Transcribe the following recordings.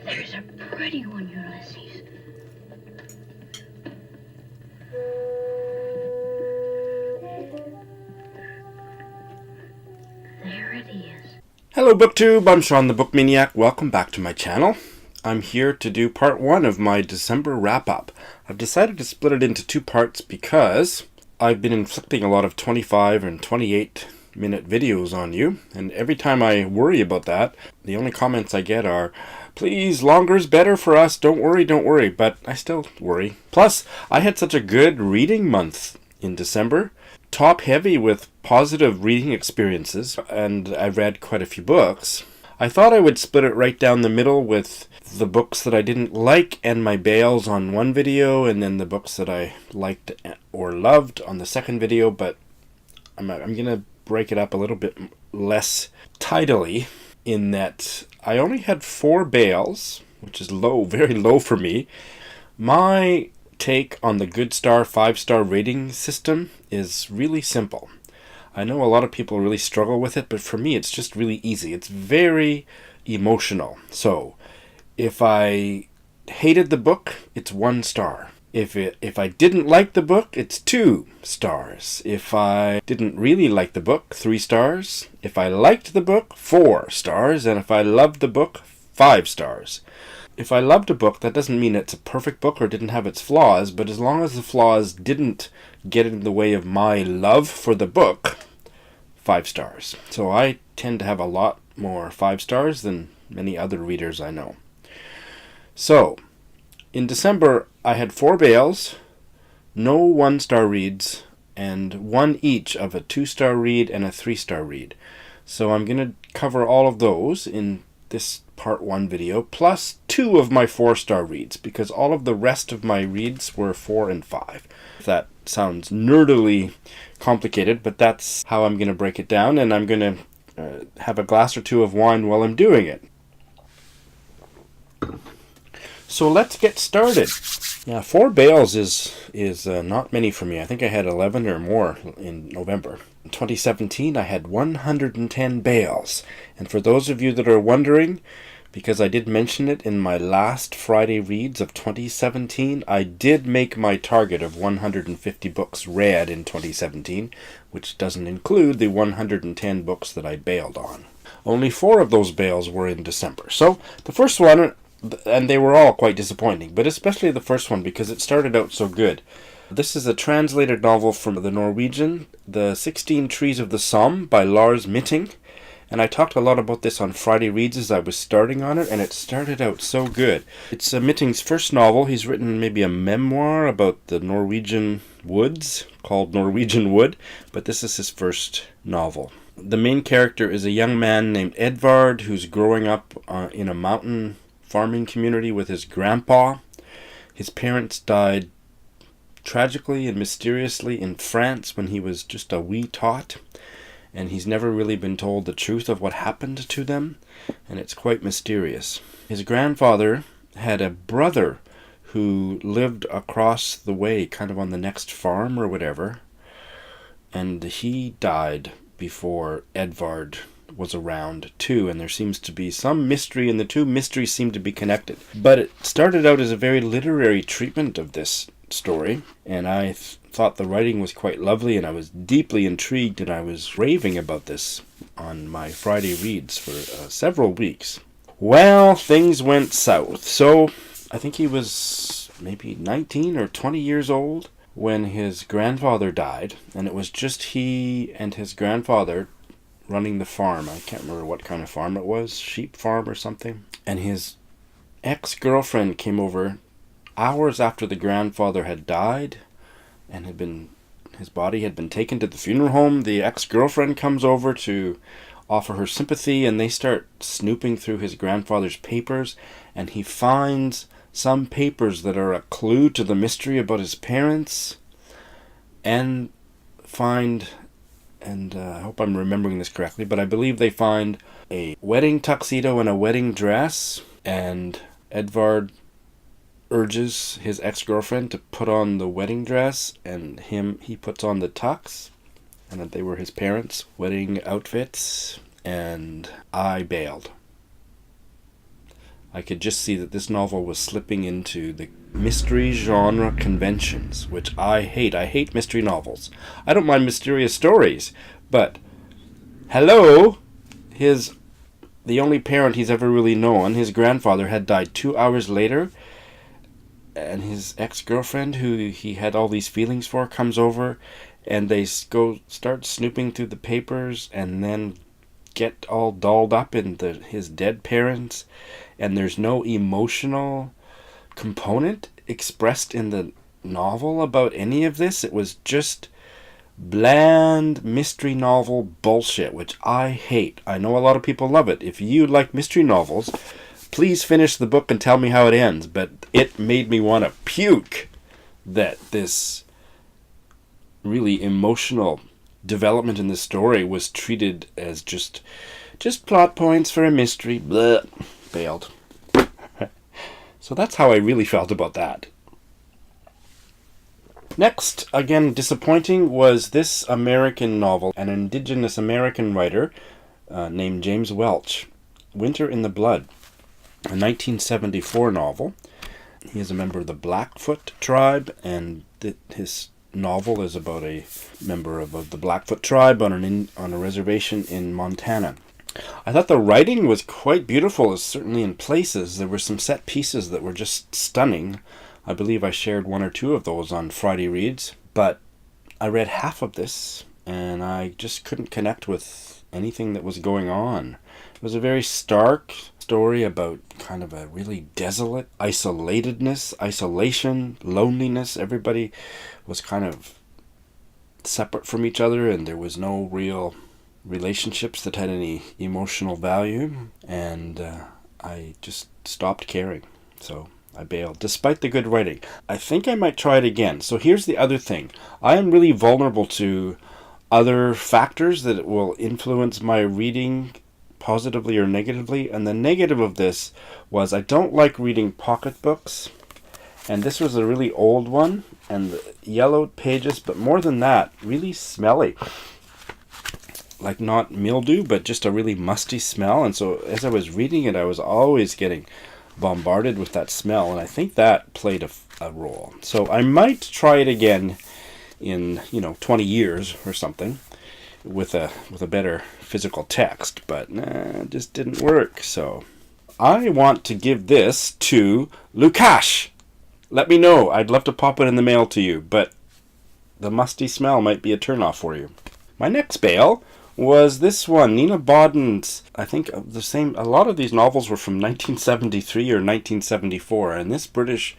There's a pretty one, Ulysses. There it is. Hello BookTube, I'm Sean the Book Maniac. Welcome back to my channel. I'm here to do part 1 of my December wrap-up. I've decided to split it into 2 parts because I've been inflicting a lot of 25 and 28 minute videos on you, and every time I worry about that, the only comments I get are, please, longer's better for us, don't worry, but I still worry. Plus, I had such a good reading month in December, top heavy with positive reading experiences, and I read quite a few books. I thought I would split it right down the middle with the books that I didn't like and my bails on one video, and then the books that I liked or loved on the second video, but I'm going to break it up a little bit less tidily in that I only had 4 bails, which is low, very low for me. My take on the Good Star 5-star rating system is really simple. I know a lot of people really struggle with it, but for me it's just really easy. It's very emotional. So if I hated the book, it's 1 star. If I didn't like the book, it's 2 stars. If I didn't really like the book, 3 stars. If I liked the book, 4 stars. And if I loved the book, 5 stars. If I loved a book, that doesn't mean it's a perfect book or didn't have its flaws, but as long as the flaws didn't get in the way of my love for the book, 5 stars. So I tend to have a lot more 5 stars than many other readers I know. So, in December, I had 4 bails, no 1-star reads, and 1 each of a 2-star read and a 3-star read. So I'm going to cover all of those in this part 1 video, plus 2 of my 4-star reads, because all of the rest of my reads were 4 and 5. That sounds nerdily complicated, but that's how I'm going to break it down, and I'm going to have a glass or 2 of wine while I'm doing it. So let's get started. Yeah, 4 bails is not many for me. I think I had 11 or more in November. In 2017, I had 110 bails. And for those of you that are wondering, because I did mention it in my last Friday reads of 2017, I did make my target of 150 books read in 2017, which doesn't include the 110 books that I bailed on. Only 4 of those bails were in December. So the first one, and they were all quite disappointing, but especially the first one because it started out so good. This is a translated novel from the Norwegian, The 16 Trees of the Somme by Lars Mitting. And I talked a lot about this on Friday Reads as I was starting on it, and it started out so good. It's Mitting's first novel. He's written maybe a memoir about the Norwegian woods called Norwegian Wood, but this is his first novel. The main character is a young man named Edvard who's growing up in a mountain farming community with his grandpa. His parents died tragically and mysteriously in France when he was just a wee tot, and he's never really been told the truth of what happened to them, and it's quite mysterious. His grandfather had a brother who lived across the way, kind of on the next farm or whatever, and he died before Edvard was around too, and there seems to be some mystery, and the 2 mysteries seem to be connected. But it started out as a very literary treatment of this story, and I thought the writing was quite lovely, and I was deeply intrigued, and I was raving about this on my Friday reads for several weeks. Well, things went south. So I think he was maybe 19 or 20 years old when his grandfather died, and it was just he and his grandfather running the farm. I can't remember what kind of farm it was, sheep farm or something. And his ex-girlfriend came over hours after the grandfather had died, and his body had been taken to the funeral home. The ex-girlfriend comes over to offer her sympathy, and they start snooping through his grandfather's papers, and he finds some papers that are a clue to the mystery about his parents, and I hope I'm remembering this correctly, but I believe they find a wedding tuxedo and a wedding dress, and Edvard urges his ex-girlfriend to put on the wedding dress, and he puts on the tux, and that they were his parents' wedding outfits, and I bailed. I could just see that this novel was slipping into the mystery genre conventions, which I hate. I hate mystery novels. I don't mind mysterious stories, but hello, the only parent he's ever really known, his grandfather, had died 2 hours later, and his ex-girlfriend, who he had all these feelings for, comes over, and they start snooping through the papers, and then get all dolled up in his dead parents, and there's no emotional component expressed in the novel about any of this. It was just bland mystery novel bullshit, which I hate. I know a lot of people love it. If you like mystery novels, please finish the book and tell me how it ends, but it made me want to puke that this really emotional development in the story was treated as just plot points for a mystery. Blech. Bailed. So that's how I really felt about that. Next, again disappointing, was this American novel, an indigenous American writer named James Welch, Winter in the Blood, a 1974 novel. He is a member of the Blackfoot tribe, and his novel is about a member of the Blackfoot tribe on a reservation in Montana. I thought the writing was quite beautiful, certainly in places. There were some set pieces that were just stunning. I believe I shared one or two of those on Friday Reads, but I read half of this and I just couldn't connect with anything that was going on. It was a very stark story about kind of a really desolate isolation, loneliness. Everybody was kind of separate from each other, and there was no real relationships that had any emotional value, and I just stopped caring. So I bailed, despite the good writing. I think I might try it again. So here's the other thing. I am really vulnerable to other factors that will influence my reading positively or negatively. And the negative of this was I don't like reading pocketbooks. And this was a really old one, and the yellowed pages, but more than that, really smelly. Like not mildew, but just a really musty smell. And so as I was reading it, I was always getting bombarded with that smell, and I think that played a role. So I might try it again in 20 years or something with a better physical text, but it just didn't work. So I want to give this to Lukash. Let me know. I'd love to pop it in the mail to you, but the musty smell might be a turnoff for you. My next bail was this one, Nina Boden's. I think a lot of these novels were from 1973 or 1974, and this British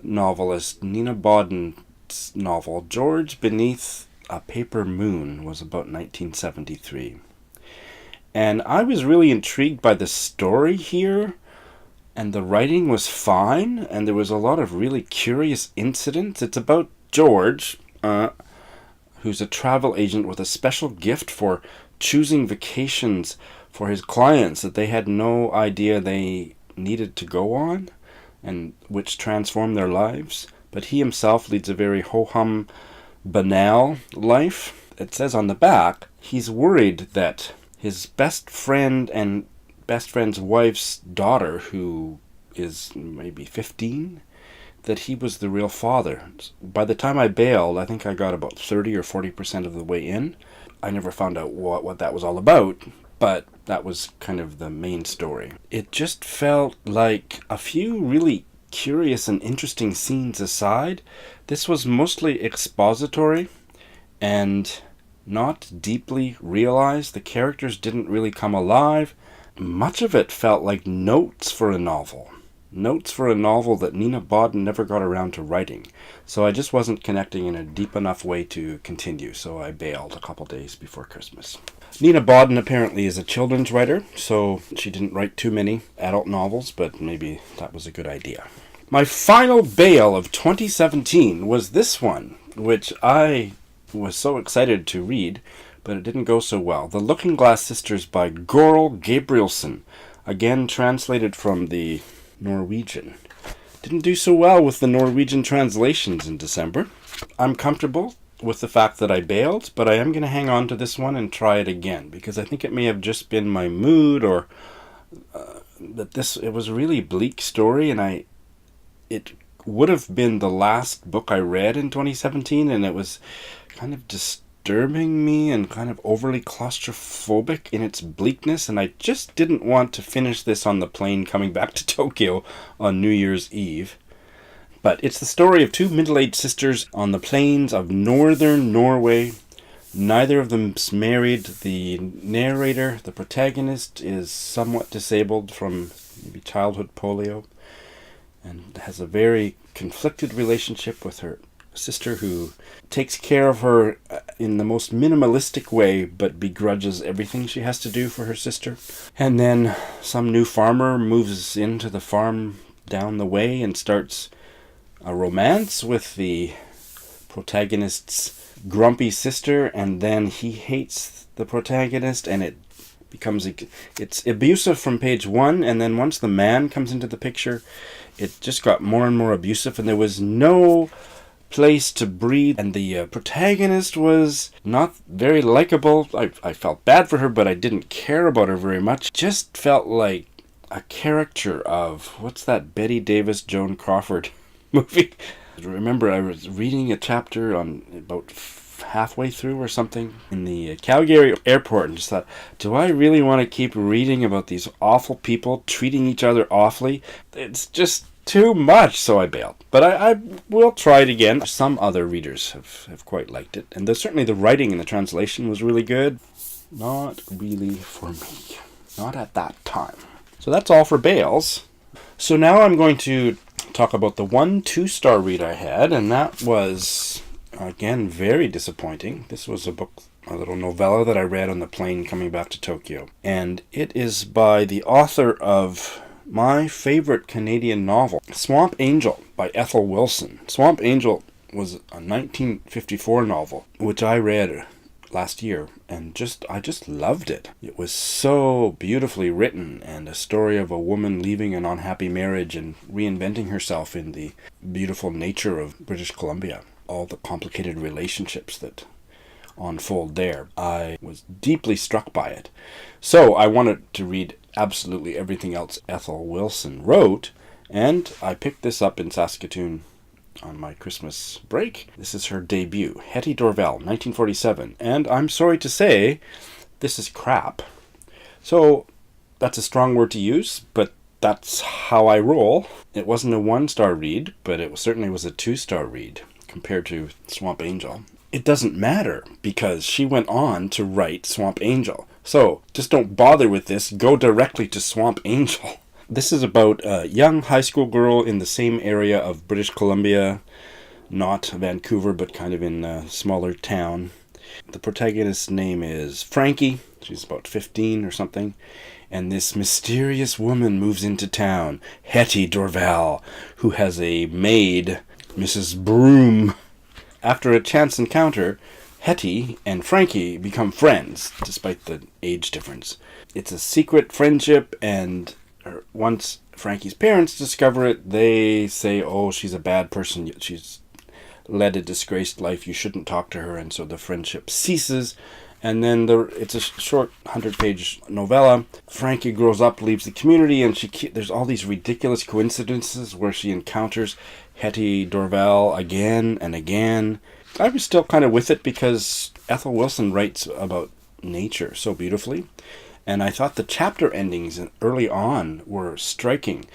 novelist, Nina Boden's novel, Gorge Beneath a Paper Moon, was about 1973. And I was really intrigued by the story here, and the writing was fine, and there was a lot of really curious incidents. It's about George, who's a travel agent with a special gift for choosing vacations for his clients that they had no idea they needed to go on, and which transformed their lives. But he himself leads a very ho-hum, banal life. It says on the back, he's worried that his best friend and best friend's wife's daughter, who is maybe 15, that he was the real father. By the time I bailed, I think I got about 30 or 40% of the way in. I never found out what that was all about, but that was kind of the main story. It just felt like, a few really curious and interesting scenes aside, this was mostly expository and not deeply realized. The characters didn't really come alive. Much of it felt like notes for a novel. Notes for a novel that Nina Boden never got around to writing. So I just wasn't connecting in a deep enough way to continue, so I bailed a couple days before Christmas. Nina Boden apparently is a children's writer, so she didn't write too many adult novels, but maybe that was a good idea. My final bail of 2017 was this one, which I was so excited to read, but it didn't go so well. The Looking Glass Sisters by Gorge Gabrielsen, again translated from the Norwegian. Didn't do so well with the Norwegian translations in December. I'm comfortable with the fact that I bailed, but I am going to hang on to this one and try it again, because I think it may have just been my mood or that it was a really bleak story, and it would have been the last book I read in 2017, and it was kind of disturbing me and kind of overly claustrophobic in its bleakness, and I just didn't want to finish this on the plane coming back to Tokyo on New Year's Eve. But it's the story of two middle-aged sisters on the plains of northern Norway. Neither of them's married. The narrator, the protagonist, is somewhat disabled from maybe childhood polio and has a very conflicted relationship with her sister, who takes care of her in the most minimalistic way but begrudges everything she has to do for her sister. And then some new farmer moves into the farm down the way and starts a romance with the protagonist's grumpy sister, and then he hates the protagonist, and it's abusive from page 1, and then once the man comes into the picture, it just got more and more abusive, and there was no place to breathe, and the protagonist was not very likable. I felt bad for her, but I didn't care about her very much. Just felt like a character of, what's that Betty Davis, Joan Crawford movie? I remember I was reading a chapter on about halfway through or something in the Calgary airport and just thought, do I really want to keep reading about these awful people treating each other awfully? It's just too much, so I bailed. But I will try it again. Some other readers have quite liked it, and certainly the writing and the translation was really good. Not really for me. Not at that time. So that's all for Bales. So now I'm going to talk about the 1 2-star read I had, and that was, again, very disappointing. This was a little novella that I read on the plane coming back to Tokyo. And it is by the author of my favorite Canadian novel, Swamp Angel by Ethel Wilson. Swamp Angel was a 1954 novel, which I read last year, and I just loved it. It was so beautifully written, and a story of a woman leaving an unhappy marriage and reinventing herself in the beautiful nature of British Columbia. All the complicated relationships that unfold there. I was deeply struck by it. So I wanted to read absolutely everything else Ethel Wilson wrote, and I picked this up in Saskatoon on my Christmas break. This is her debut, Hetty Dorval, 1947, and I'm sorry to say, this is crap. So that's a strong word to use, but that's how I roll. It wasn't a 1-star read, but it certainly was a 2-star read compared to Swamp Angel. It doesn't matter, because she went on to write Swamp Angel. So just don't bother with this. Go directly to Swamp Angel. This is about a young high school girl in the same area of British Columbia, not Vancouver, but kind of in a smaller town. The protagonist's name is Frankie. She's about 15 or something. And this mysterious woman moves into town, Hetty Dorval, who has a maid, Mrs. Broom. After a chance encounter, Hetty and Frankie become friends, despite the age difference. It's a secret friendship, and once Frankie's parents discover it, they say, oh, she's a bad person, she's led a disgraced life, you shouldn't talk to her, and so the friendship ceases. And then it's a short 100-page novella. Frankie grows up, leaves the community, and there's all these ridiculous coincidences where she encounters Hetty Dorval again and again. I was still kind of with it because Ethel Wilson writes about nature so beautifully. And I thought the chapter endings early on were striking.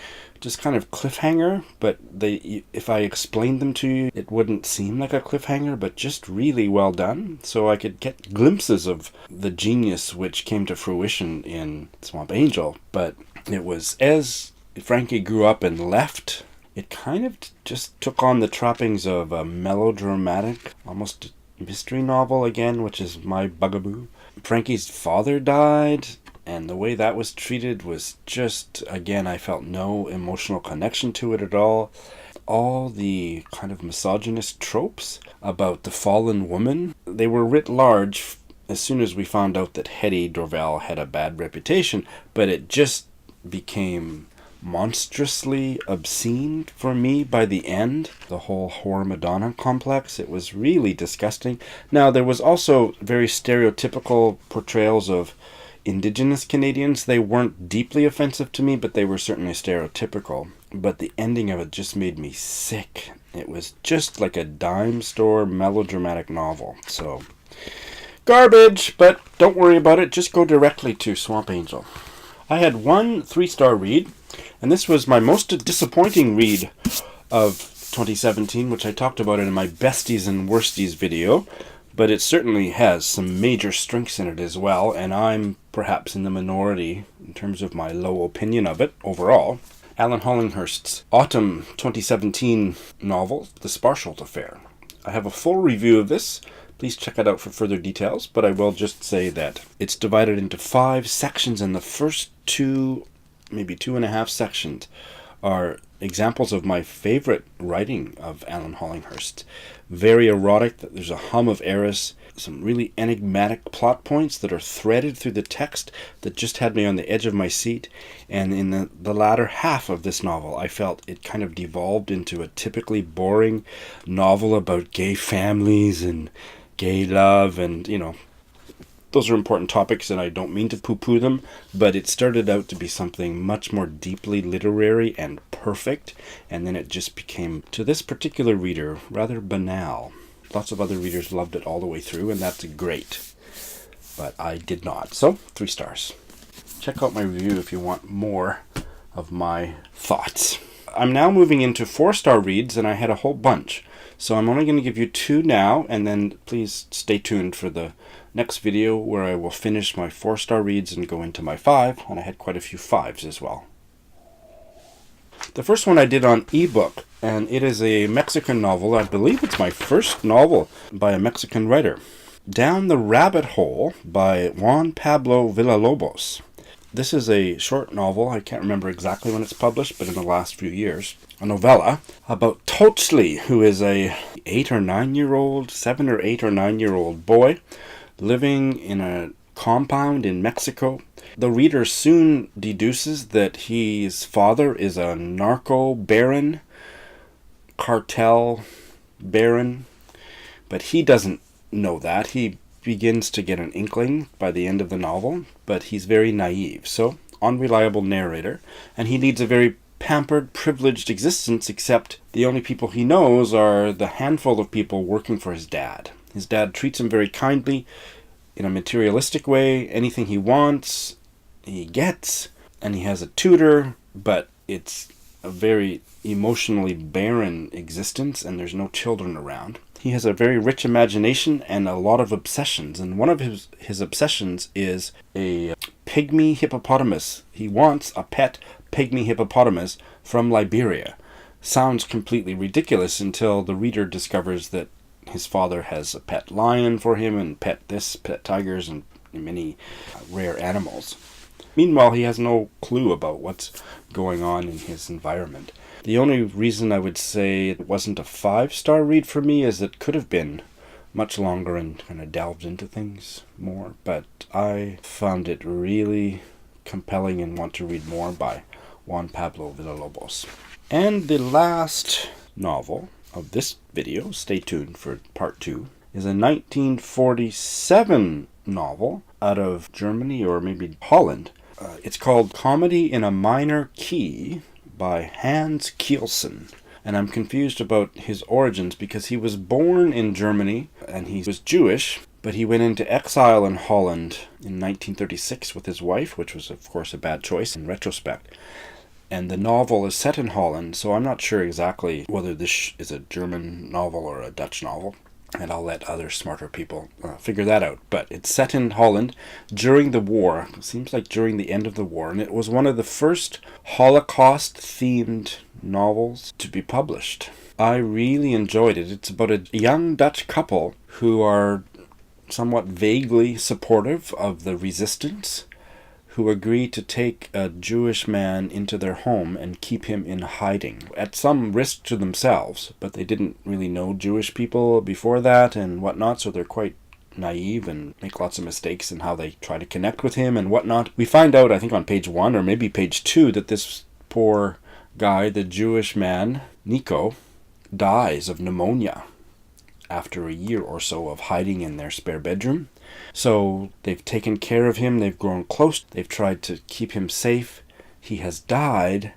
Just kind of cliffhanger, but if I explained them to you, it wouldn't seem like a cliffhanger, but just really well done. So I could get glimpses of the genius which came to fruition in Swamp Angel. But it was, as Frankie grew up and left, it kind of just took on the trappings of a melodramatic, almost mystery novel again, which is my bugaboo. Frankie's father died, and the way that was treated was just, again, I felt no emotional connection to it at all. All the kind of misogynist tropes about the fallen woman, they were writ large as soon as we found out that Hetty Dorval had a bad reputation, but it just became monstrously obscene for me by the end. The whole whore Madonna complex, it was really disgusting. Now, there was also very stereotypical portrayals of Indigenous Canadians, they weren't deeply offensive to me, but they were certainly stereotypical. But the ending of it just made me sick. It was just like a dime store melodramatic novel. So, garbage, but don't worry about it. Just go directly to Swamp Angel. I had one 3-star read, and this was my most disappointing read of 2017, which I talked about in my Besties and Worsties video. But it certainly has some major strengths in it as well, and I'm perhaps in the minority in terms of my low opinion of it overall. Alan Hollinghurst's autumn 2017 novel, The Sparsholt Affair. I have a full review of this. Please check it out for further details, but I will just say that it's divided into 5 sections, and the first 2, maybe 2.5 sections are examples of my favorite writing of Alan Hollinghurst. Very erotic, there's a hum of Eris, some really enigmatic plot points that are threaded through the text that just had me on the edge of my seat. And in the latter half of this novel, I felt it kind of devolved into a typically boring novel about gay families and gay love, and, you know, those are important topics, and I don't mean to poo-poo them, but it started out to be something much more deeply literary and perfect, and then it just became, to this particular reader, rather banal. Lots of other readers loved it all the way through, and that's great. But I did not. So, 3 stars. Check out my review if you want more of my thoughts. I'm now moving into 4-star reads, and I had a whole bunch. So I'm only going to give you 2 now, and then please stay tuned for the next video where I will finish my 4-star reads and go into my 5, and I had quite a few 5s as well. The first one I did on ebook, and it is a Mexican novel. I believe it's my first novel by a Mexican writer. Down the Rabbit Hole by Juan Pablo Villalobos. This is a short novel. I can't remember exactly when it's published, but in the last few years. A novella about Tochli, who is a 8 or 9-year-old, 7 or 8 or 9-year-old boy living in a compound in Mexico. The reader soon deduces that his father is a narco baron, cartel baron, but he doesn't know that. He begins to get an inkling by the end of the novel, but he's very naive. So, unreliable narrator, and he leads a very pampered, privileged existence, except the only people he knows are the handful of people working for his dad. His dad treats him very kindly in a materialistic way. Anything he wants, he gets, and he has a tutor, but it's a very emotionally barren existence, and there's no children around. He has a very rich imagination and a lot of obsessions, and one of his obsessions is a pygmy hippopotamus. He wants a pet pygmy hippopotamus from Liberia. Sounds completely ridiculous until the reader discovers that his father has a pet lion for him, and pet tigers, and many rare animals. Meanwhile, he has no clue about what's going on in his environment. The only reason I would say it wasn't a 5-star read for me is it could have been much longer and kind of delved into things more, but I found it really compelling and want to read more by Juan Pablo Villalobos. And the last novel of this video, stay tuned for part 2, is a 1947 novel out of Germany or maybe Holland. It's called Comedy in a Minor Key by Hans Kielsen. And I'm confused about his origins because he was born in Germany and he was Jewish, but he went into exile in Holland in 1936 with his wife, which was of course a bad choice in retrospect. And the novel is set in Holland, so I'm not sure exactly whether this is a German novel or a Dutch novel. And I'll let other smarter people figure that out. But it's set in Holland during the war. It seems like during the end of the war. And it was one of the first Holocaust-themed novels to be published. I really enjoyed it. It's about a young Dutch couple who are somewhat vaguely supportive of the resistance, who agree to take a Jewish man into their home and keep him in hiding, at some risk to themselves, but they didn't really know Jewish people before that and whatnot, so they're quite naive and make lots of mistakes in how they try to connect with him and whatnot. We find out, I think on page 1 or maybe page 2, that this poor guy, the Jewish man, Nico, dies of pneumonia after a year or so of hiding in their spare bedroom. So they've taken care of him, they've grown close, they've tried to keep him safe. He has died,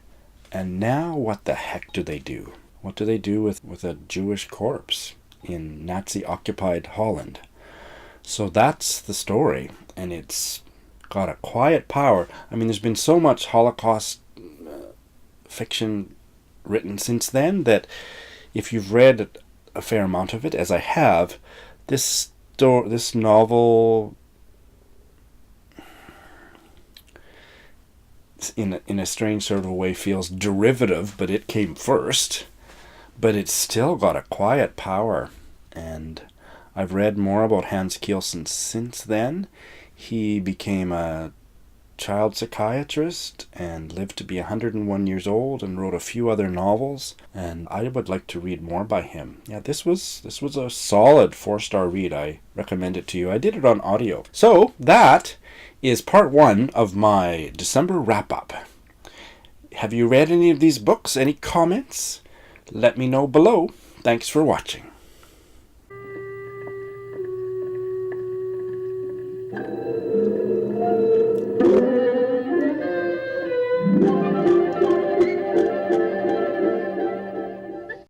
and now what the heck do they do? What do they do with a Jewish corpse in Nazi-occupied Holland? So that's the story, and it's got a quiet power. I mean, there's been so much Holocaust fiction written since then that if you've read a fair amount of it, as I have, this novel, in a strange sort of a way, feels derivative, but it came first. But it's still got a quiet power, and I've read more about Hans Kielsen since then. He became a child psychiatrist and lived to be 101 years old and wrote a few other novels, and I would like to read more by him. Yeah, this was a solid 4-star read. I recommend it to you. I did it on audio. So that is part 1 of my December wrap-up. Have you read any of these books? Any comments? Let me know below. Thanks for watching.